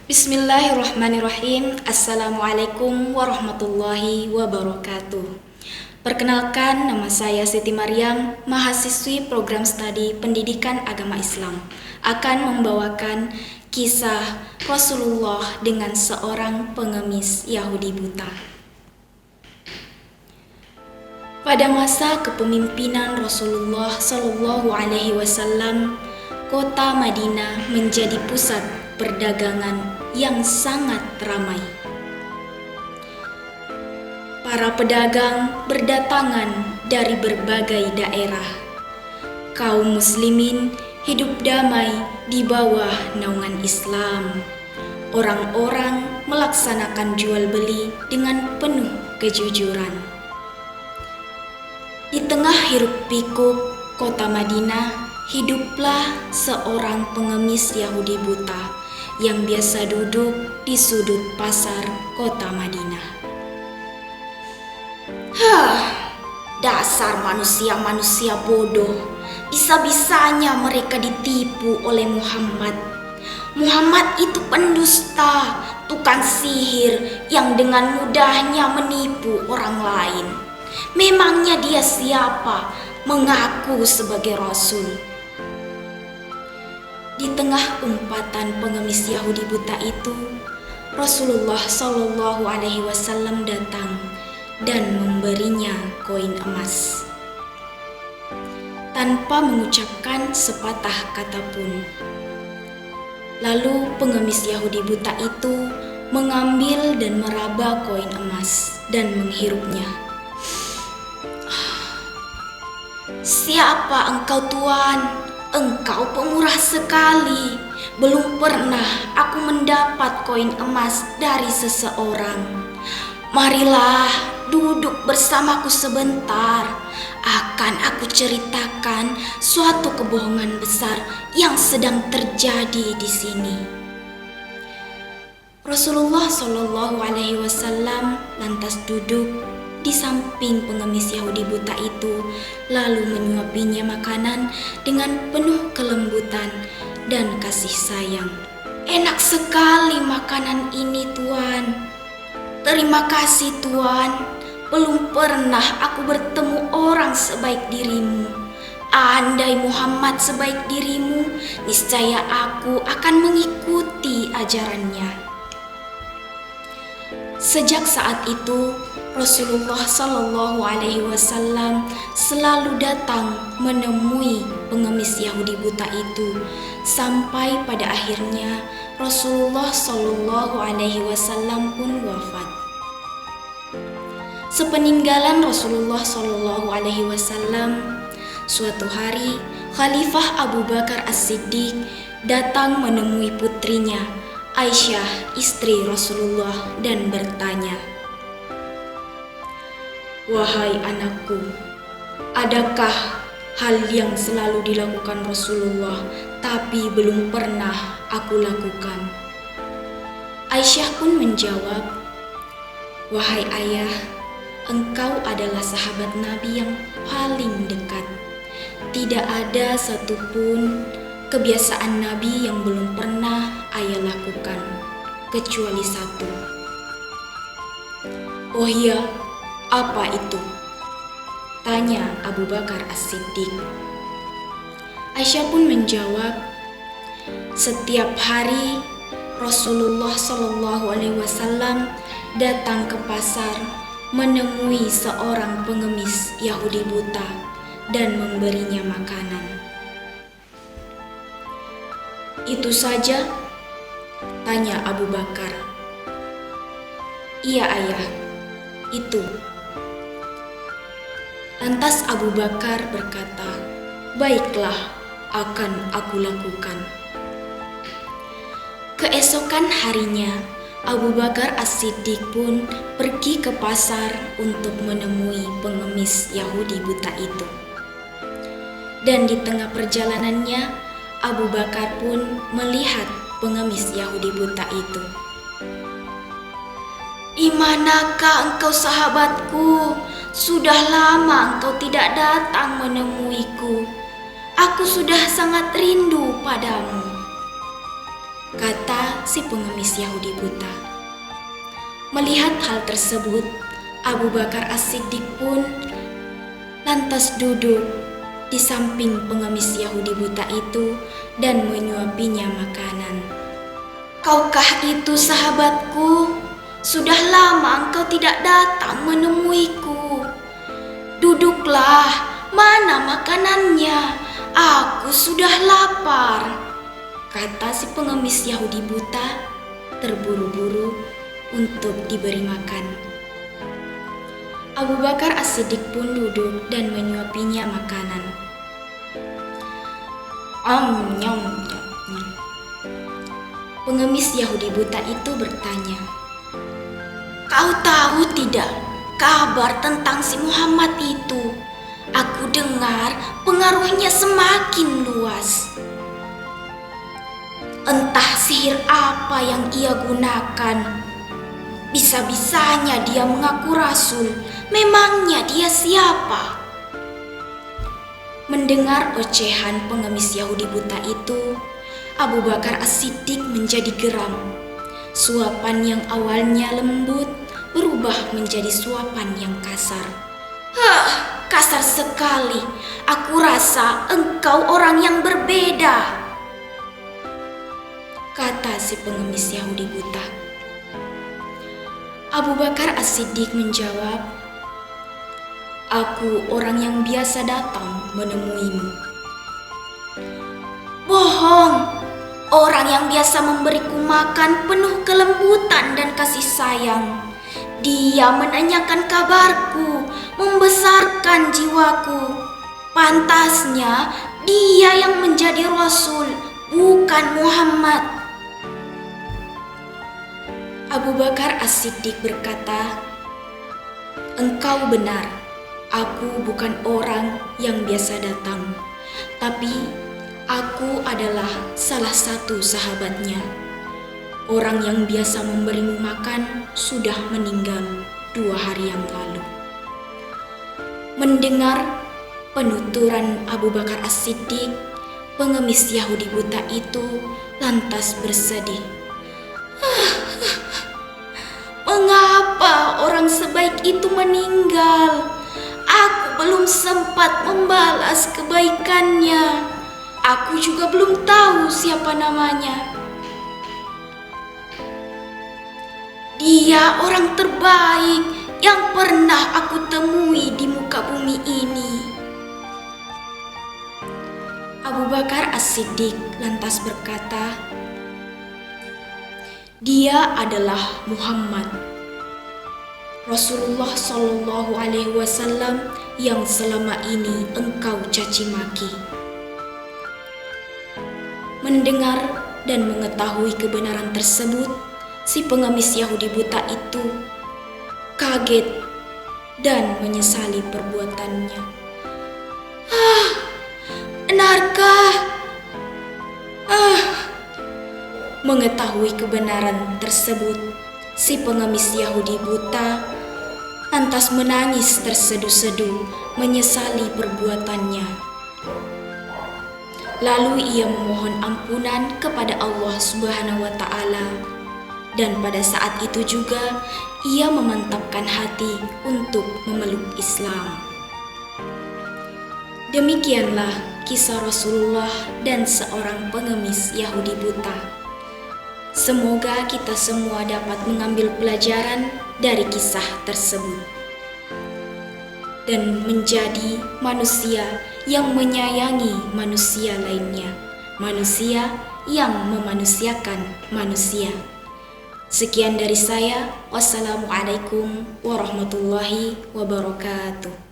Bismillahirrahmanirrahim. Assalamualaikum warahmatullahi wabarakatuh. Perkenalkan, nama saya Siti Maryam, mahasiswi program studi Pendidikan Agama Islam, akan membawakan kisah Rasulullah dengan seorang pengemis Yahudi buta. Pada masa kepemimpinan Rasulullah Shallallahu Alaihi Wasallam, kota Madinah menjadi pusat perdagangan yang sangat ramai. Para pedagang berdatangan dari berbagai daerah. Kaum muslimin hidup damai di bawah naungan Islam. Orang-orang melaksanakan jual beli dengan penuh kejujuran. Di tengah hiruk pikuk kota Madinah, hiduplah seorang pengemis Yahudi buta yang biasa duduk di sudut pasar kota Madinah. Dasar manusia-manusia bodoh, bisa-bisanya mereka ditipu oleh Muhammad. Muhammad itu pendusta, tukang sihir yang dengan mudahnya menipu orang lain. Memangnya dia siapa mengaku sebagai Rasul? Di tengah umpatan pengemis Yahudi buta itu, Rasulullah Shallallahu Alaihi Wasallam datang dan memberinya koin emas tanpa mengucapkan sepatah kata pun. Lalu pengemis Yahudi buta itu mengambil dan meraba koin emas dan menghirupnya. "Siapa engkau, Tuan? Engkau pemurah sekali. Belum pernah aku mendapat koin emas dari seseorang. Marilah duduk bersamaku sebentar. Akan aku ceritakan suatu kebohongan besar yang sedang terjadi di sini." Rasulullah Shallallahu Alaihi Wasallam lantas duduk di samping pengemis Yahudi buta itu, lalu menyuapinya makanan dengan penuh kelembutan dan kasih sayang. "Enak sekali makanan ini, Tuan." "Terima kasih, Tuan. Belum pernah aku bertemu orang sebaik dirimu. Andai Muhammad sebaik dirimu, niscaya aku akan mengikuti ajarannya." Sejak saat itu, Rasulullah Shallallahu Alaihi Wasallam selalu datang menemui pengemis Yahudi buta itu, sampai pada akhirnya Rasulullah Shallallahu Alaihi Wasallam pun wafat. Sepeninggalan Rasulullah Shallallahu Alaihi Wasallam, suatu hari Khalifah Abu Bakar As-Siddiq datang menemui putrinya Aisyah, istri Rasulullah, dan bertanya, "Wahai anakku, adakah hal yang selalu dilakukan Rasulullah tapi belum pernah aku lakukan?" Aisyah pun menjawab, "Wahai ayah, engkau adalah sahabat Nabi yang paling dekat. Tidak ada satupun kebiasaan Nabi yang belum pernah ayah lakukan, kecuali satu." "Oh iya, apa itu?" tanya Abu Bakar As-Siddiq. Aisyah pun menjawab, "Setiap hari Rasulullah Shallallahu Alaihi Wasallam datang ke pasar menemui seorang pengemis Yahudi buta dan memberinya makanan." "Itu saja?" tanya Abu Bakar. "Iya ayah, itu." Lantas Abu Bakar berkata, "Baiklah, akan aku lakukan." Keesokan harinya, Abu Bakar As-Siddiq pun pergi ke pasar untuk menemui pengemis Yahudi buta itu. Dan di tengah perjalanannya, Abu Bakar pun melihat pengemis Yahudi buta itu. "Di manakah engkau, sahabatku? Sudah lama engkau tidak datang menemuiku. Aku sudah sangat rindu padamu," kata si pengemis Yahudi buta. Melihat hal tersebut, Abu Bakar As-Siddiq pun lantas duduk di samping pengemis Yahudi buta itu dan menyuapinya makanan. "Kaukah itu sahabatku? Sudah lama engkau tidak datang menemuiku. Duduklah, mana makanannya? Aku sudah lapar," kata si pengemis Yahudi buta terburu-buru untuk diberi makan. Abu Bakar As-Siddiq pun duduk dan menyuapinya makanan. Nyam. Pengemis Yahudi buta itu bertanya, "Kau tahu tidak kabar tentang si Muhammad itu? Aku dengar pengaruhnya semakin luas. Entah sihir apa yang ia gunakan. Bisa-bisanya dia mengaku rasul. Memangnya dia siapa?" Mendengar ocehan pengemis Yahudi buta itu, Abu Bakar As-Siddiq menjadi geram. Suapan yang awalnya lembut berubah menjadi suapan yang kasar. Kasar sekali. Aku rasa engkau orang yang berbeda," kata si pengemis Yahudi buta. Abu Bakar As-Siddiq menjawab, "Aku orang yang biasa datang menemuimu." "Bohong! Orang yang biasa memberiku makan penuh kelembutan dan kasih sayang. Dia menanyakan kabarku, membesarkan jiwaku. Pantasnya dia yang menjadi rasul, bukan Muhammad." Abu Bakar As-Siddiq berkata, "Engkau benar. Aku bukan orang yang biasa datang, tapi aku adalah salah satu sahabatnya. Orang yang biasa memberimu makan sudah meninggal 2 hari yang lalu." Mendengar penuturan Abu Bakar As-Siddiq, pengemis Yahudi buta itu lantas bersedih. "Mengapa orang sebaik itu meninggal? Aku belum sempat membalas kebaikannya. Aku juga belum tahu siapa namanya. Dia orang terbaik yang pernah aku temui di muka bumi ini." Abu Bakar As-Siddiq lantas berkata, "Dia adalah Muhammad, Rasulullah Shallallahu Alaihi Wasallam yang selama ini engkau caci maki." Mendengar dan mengetahui kebenaran tersebut, si pengemis Yahudi buta itu kaget dan menyesali perbuatannya. Benarkah? Mengetahui kebenaran tersebut, si pengemis Yahudi buta lantas menangis terseduh-seduh menyesali perbuatannya. Lalu ia memohon ampunan kepada Allah Subhanahu wa Ta'ala, dan pada saat itu juga ia memantapkan hati untuk memeluk Islam. Demikianlah kisah Rasulullah dan seorang pengemis Yahudi buta. Semoga kita semua dapat mengambil pelajaran dari kisah tersebut dan menjadi manusia yang menyayangi manusia lainnya, manusia yang memanusiakan manusia. Sekian dari saya. Wassalamualaikum warahmatullahi wabarakatuh.